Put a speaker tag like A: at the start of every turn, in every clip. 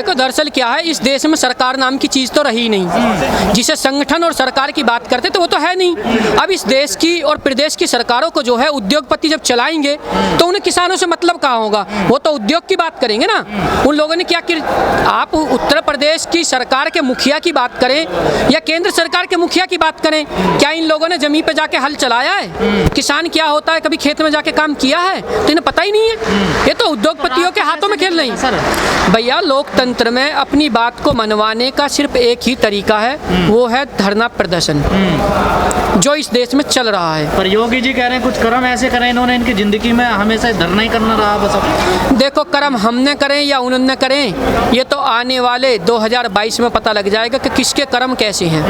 A: देखो दरअसल क्या है, इस देश में सरकार नाम की चीज़ तो रही नहीं। जिसे संगठन और सरकार की बात करते तो वो तो है नहीं। अब इस देश की और प्रदेश की सरकारों को जो है उद्योगपति जब चलाएंगे तो उन्हें किसानों से मतलब कहाँ होगा, वो तो उद्योग की बात करेंगे ना। उन लोगों ने क्या आप उत्तर प्रदेश की सरकार के मुखिया की बात करें या केंद्र सरकार के मुखिया की बात करें, क्या इन लोगों ने जमीन पे जाके हल चलाया है? किसान क्या होता है कभी खेत में जाके काम किया है? तो इन्हें पता ही नहीं है। ये तो उद्योगपतियों के हाथों में खेल नहीं सर। भैया लोकतंत्र में अपनी बात को मनवाने का सिर्फ एक ही तरीका है, वो है धरना प्रदर्शन, जो इस देश में चल रहा है।
B: पर योगी जी कह रहे हैं कुछ कर्म ऐसे करें इन्होंने इनकी जिंदगी में हमेशा धरना ही करना रहा बस।
A: देखो कर्म हमने करें या उन्होंने करें, ये तो आने वाले 2022 में पता लग जाएगा कि किसके कर्म कैसे हैं।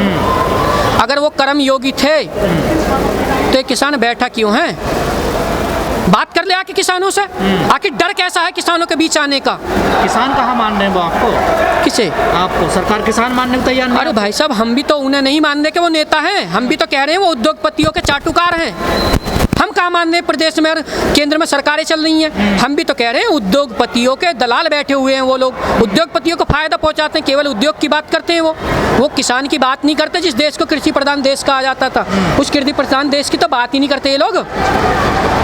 A: अगर वो कर्म योगी थे तो ये किसान बैठा क्यों है? बात कर ले आके किसानों से। आखिर डर कैसा है किसानों के बीच आने का?
B: किसान कहाँ मान रहे हैं वो आपको?
A: किसे?
B: आपको। सरकार किसान मानने को तैयार नहीं।
A: अरे भाई साहब, हम भी तो उन्हें नहीं मानने के वो नेता हैं, हम भी तो कह रहे हैं वो उद्योगपतियों के चाटुकार हैं। हम कहाँ मान रहे हैं प्रदेश में और केंद्र में सरकारें चल रही हैं? हम भी तो कह रहे हैं उद्योगपतियों के दलाल बैठे हुए हैं। वो लोग उद्योगपतियों को फायदा पहुंचाते हैं, केवल उद्योग की बात करते हैं। वो किसान की बात नहीं करते। जिस देश को कृषि प्रधान देश कहा जाता था, उस कृषि प्रधान देश की तो बात ही नहीं करते ये लोग।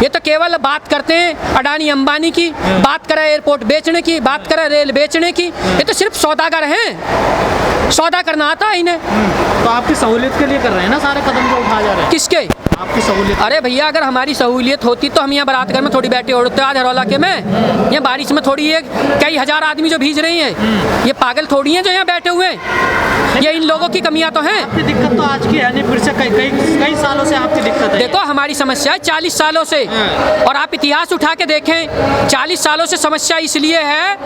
A: ये तो केवल बात करते हैं अडानी अंबानी की, बात करें एयरपोर्ट बेचने की, बात करें रेल बेचने की। ये तो सिर्फ सौदागर हैं, सौदा करना आता है इन्हें।
B: तो आपकी सहूलियत के लिए कर रहे हैं ना सारे कदम जो उठाए जा रहे हैं?
A: किसके?
B: आपकी सहूलियत।
A: अरे भैया अगर हमारी सहूलियत होती तो हम यहाँ बारात घर में थोड़ी बैठे होते आज हरौला के में। यहाँ बारिश में थोड़ी ये कई हजार आदमी जो भीज रही हैं, ये पागल थोड़ी हैं जो यहाँ बैठे हुए हैं। ये इन लोगों की कमियां तो हैं।
B: आपकी दिक्कत तो आज की है नहीं, फिर से कई सालों से आपकी दिक्कत है।
A: देखो हमारी समस्या है 40 सालों से, और आप इतिहास उठा के देखें 40 सालों से समस्या इसलिए है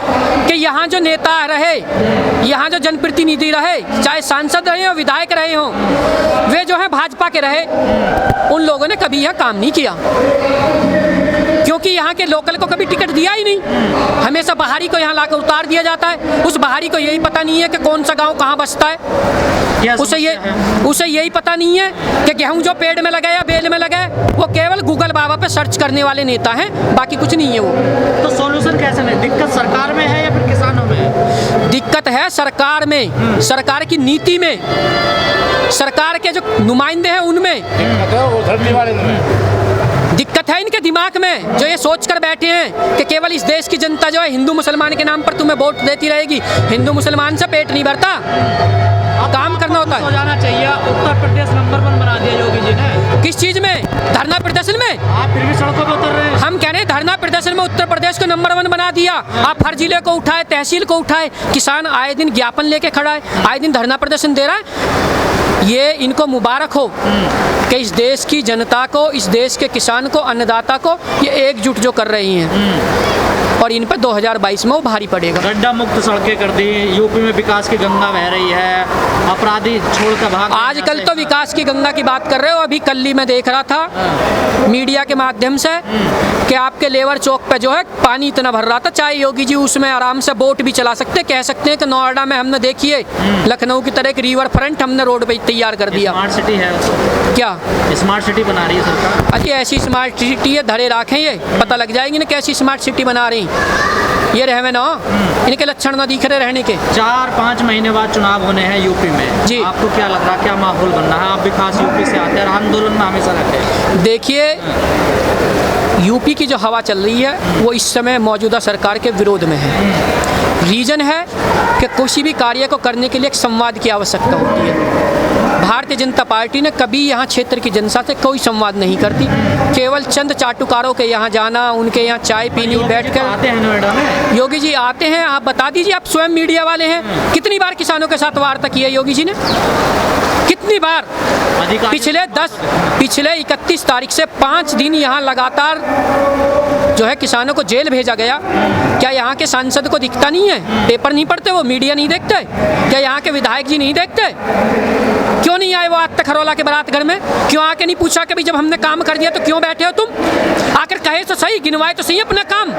A: कि यहाँ जो नेता रहे, यहाँ जो जनप्रतिनिधि रहे, चाहे सांसद रहे हो विधायक रहे हों, वे जो है भाजपा के रहे, उन लोगों ने कभी यह काम नहीं किया, क्योंकि यहाँ के लोकल को कभी टिकट दिया ही नहीं। हमेशा बाहरी को यहाँ लाकर उतार दिया जाता है। उस बाहरी को यही पता नहीं है कि कौन सा गांव कहाँ बसता है। उसे यही पता नहीं है कि गेहूं जो पेड़ में लगा या बेल में लगा है। वो केवल गूगल बाबा पे सर्च करने वाले नेता हैं, बाकी कुछ नहीं है वो।
B: तो सॉल्यूशन कैसे है? दिक्कत सरकार में है या फिर किसानों में है?
A: दिक्कत है सरकार में, सरकार की नीति में, सरकार के जो नुमाइंदे हैं उनमें दिक्कत है। इनके दिमाग में जो ये सोच कर बैठे हैं कि केवल इस देश की जनता जो है हिंदू मुसलमान के नाम पर तुम्हें वोट देती रहेगी। हिंदू मुसलमान से पेट नहीं भरता, काम करना होता है।
B: हो जाना चाहिए। उत्तर प्रदेश नंबर 1 बना दिया योगी जी ने।
A: किस चीज में? धरना प्रदर्शन में।
B: आप फिर भी सड़कों पर उतर रहे हैं।
A: हम कह रहे हैं धरना प्रदर्शन में उत्तर प्रदेश को नंबर 1 बना दिया। आप हर जिले को उठाए, तहसील को उठाए, किसान आए दिन ज्ञापन लेके खड़ा है, आए दिन धरना प्रदर्शन दे रहा है। ये इनको मुबारक हो कि इस देश की जनता को, इस देश के किसान को, अन्नदाता को ये एकजुट जो कर रही हैं, और इन पर 2022 में वो भारी पड़ेगा।
B: गड्ढा मुक्त सड़कें कर दी, यूपी में विकास की गंगा बह रही है, अपराधी छोड़कर भाग।
A: आजकल तो विकास की गंगा की बात कर रहे हो। अभी कल ही मैं देख रहा था मीडिया के माध्यम से कि आपके लेबर चौक पे जो है पानी इतना भर रहा था, चाहे योगी जी उसमें आराम से बोट भी चला सकते। कह सकते हैं कि नोएडा में हमने देखिए लखनऊ की तरह एक रिवर फ्रंट हमने रोड पे तैयार कर दिया।
B: स्मार्ट सिटी है
A: क्या?
B: स्मार्ट सिटी बना रही है सरकार।
A: अरे ऐसी स्मार्ट सिटी है, धरे राखें, ये पता लग जाएगी ना कैसी स्मार्ट सिटी बना रही। ये रहे ना, इनके लक्षण ना दिख रहे रहने के।
B: 4-5 महीने बाद चुनाव होने हैं यूपी में
A: जी।
B: आपको क्या लग रहा है, क्या माहौल बन रहा है? आप भी खास यूपी से आते हैं, आंदोलन में हमेशा रहते हैं।
A: देखिए यूपी की जो हवा चल रही है वो इस समय मौजूदा सरकार के विरोध में है। रीजन है कि किसी भी कार्य को करने के लिए एक संवाद की आवश्यकता होती है। भारतीय जनता पार्टी ने कभी यहाँ क्षेत्र की जनता से कोई संवाद नहीं करती, केवल चंद चाटुकारों के यहाँ जाना, उनके यहाँ चाय पीनी, बैठकर।
B: आते हैं नोएडा में
A: योगी जी आते हैं, आप बता दीजिए, आप स्वयं मीडिया वाले हैं, कितनी बार किसानों के साथ वार्ता की है योगी जी ने? कितनी बार? पिछले 31 तारीख से 5 दिन यहाँ लगातार जो है किसानों को जेल भेजा गया। क्या यहाँ के सांसद को दिखता नहीं है? पेपर नहीं पढ़ते वो, मीडिया नहीं देखते? क्या यहाँ के विधायक जी नहीं देखते? क्यों नहीं आए वो आज तक हरौला के बारात घर में? क्यों आके नहीं पूछा कि भाई जब हमने काम कर दिया तो क्यों बैठे हो तुम? आकर कहे तो सही, गिनवाए तो सही अपना काम।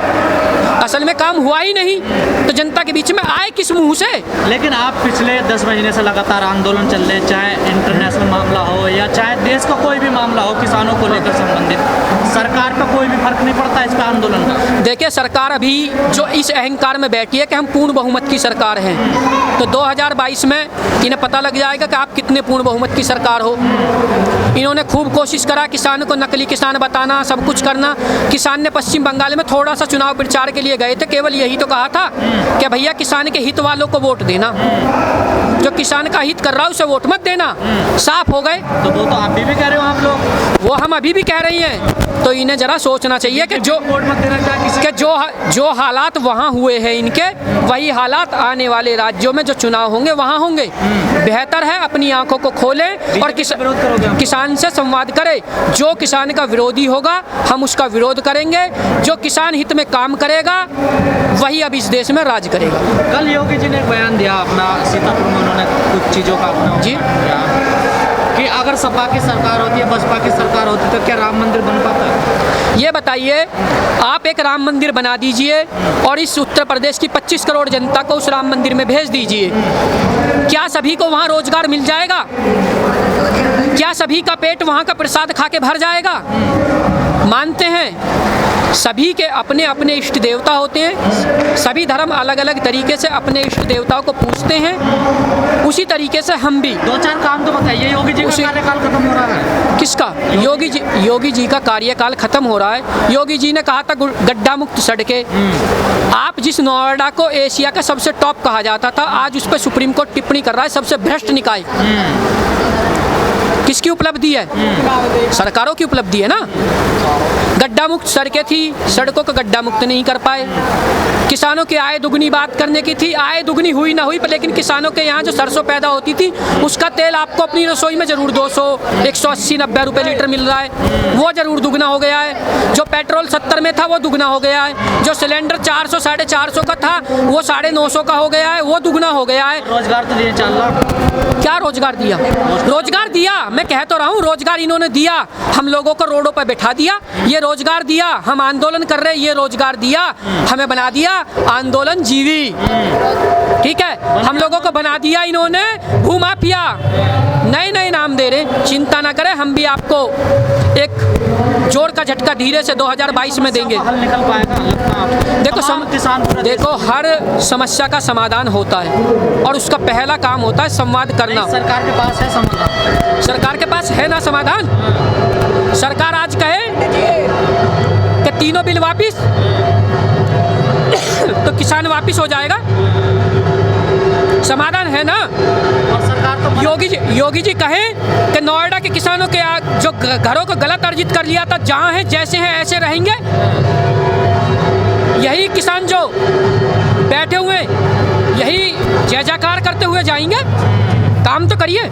A: असल में काम हुआ ही नहीं तो जनता के बीच में आए किस मुंह से?
B: लेकिन आप पिछले 10 महीने से लगातार आंदोलन चल रहे, चाहे इंटरनेशनल मामला हो या चाहे देश का कोई भी मामला हो किसानों को लेकर संबंधित, सरकार का कोई भी फर्क नहीं पड़ता इसका आंदोलन का।
A: देखिए सरकार अभी जो इस अहंकार में बैठी है कि हम पूर्ण बहुमत की सरकार हैं। तो 2022 में इन्हें पता लग जाएगा कि आप कितने पूर्ण बहुमत की सरकार हो। इन्होंने खूब कोशिश करा किसानों को नकली किसान बताना, सब कुछ करना। किसान ने पश्चिम बंगाल में थोड़ा सा चुनाव प्रचार के लिए गए थे, केवल यही तो कहा था कि भैया किसान के हित वालों को वोट देना, जो किसान का हित कर रहा है उसे वोट मत देना। साफ हो गए।
B: तो वो तो अभी भी कह रहे हो आप लोग,
A: वो हम अभी भी कह रही हैं। तो इन्हें जरा सोचना चाहिए कि जो
B: वोट मत देना क्या किसी
A: कि जो हालात वहाँ हुए हैं इनके, वही हालात आने वाले राज्यों में जो चुनाव होंगे वहाँ होंगे। बेहतर है अपनी आंखों को खोलें और
B: विरोध करोगे आप?
A: किसान से संवाद करें। जो किसान का विरोधी होगा हम उसका विरोध करेंगे, जो किसान हित में काम करेगा वही अब इस देश में राज करेगा।
B: कल योगी जी ने एक बयान दिया अपना, सीतापुर में उन्होंने कुछ चीज़ों का अपना
A: जी।
B: किया कि अगर सपा की सरकार होती है, बसपा की सरकार होती तो क्या राम मंदिर बन पाता है?
A: ये बताइए, आप एक राम मंदिर बना दीजिए और इस उत्तर प्रदेश की 25 करोड़ जनता को उस राम मंदिर में भेज दीजिए। क्या सभी को वहाँ रोजगार मिल जाएगा? क्या सभी का पेट वहाँ का प्रसाद खा के भर जाएगा? मानते हैं सभी के अपने अपने इष्ट देवता होते हैं, सभी धर्म अलग अलग तरीके से अपने इष्ट देवताओं को पूजते हैं, उसी तरीके से हम भी।
B: दो चार काम तो बताइए। योगी जी का कार्यकाल खत्म हो रहा है।
A: किसका? योगी जी का कार्यकाल खत्म हो रहा है। योगी जी ने कहा था गड्ढा मुक्त सड़कें। आप जिस नोएडा को एशिया का सबसे टॉप कहा जाता था, आज उस पर सुप्रीम कोर्ट टिप्पणी कर रहा है सबसे भ्रष्ट निकाय। किसकी उपलब्धि है? सरकारों की उपलब्धि है ना। गड्ढा मुक्त सड़कें थी, सड़कों को गड्ढा मुक्त नहीं कर पाए। किसानों की आय दुगनी बात करने की थी, आय दुगनी हुई ना हुई, पर लेकिन किसानों के यहाँ जो सरसों पैदा होती थी उसका तेल आपको अपनी रसोई में जरूर 200, 180, 90 रुपये लीटर मिल रहा है, वो जरूर दुगना हो गया है। जो पेट्रोल 70 में था वो दुगना हो गया है। जो सिलेंडर 400, 450 का था वो 950 का हो गया है, वो दुगना हो गया है।
B: रोजगार तो दिए 4 लाख।
A: क्या रोजगार दिया? रोजगार दिया, मैं कह तो रहा हूँ रोजगार इन्होंने दिया। हम लोगों को रोडों पर बैठा दिया, ये रोजगार दिया। हम आंदोलन कर रहे, ये रोजगार दिया। हमें बना दिया आंदोलन जीवी। ठीक है, हम लोगों को बना दिया इन्होंने भूमाफिया। नए नए नाम दे रहे, चिंता ना करें, हम भी आपको एक जोर का झटका धीरे से 2022 में देंगे।
B: हल निकल पाएगा लगता है?
A: देखो हर समस्या का समाधान होता है और उसका पहला काम होता है संवाद करना।
B: सरकार के पास है समाधान?
A: सरकार के पास है ना समाधान। सरकार आज कहे कि तीनों बिल वापिस, तो किसान वापिस हो जाएगा। समाधान है ना।
B: और सरकार तो
A: योगी जी कहें कि नोएडा के किसानों के जो घरों को गलत अर्जित कर लिया था, जहाँ हैं जैसे हैं ऐसे रहेंगे। यही किसान जो बैठे हुए यही जय जयकार करते हुए जाएंगे। काम तो करिए।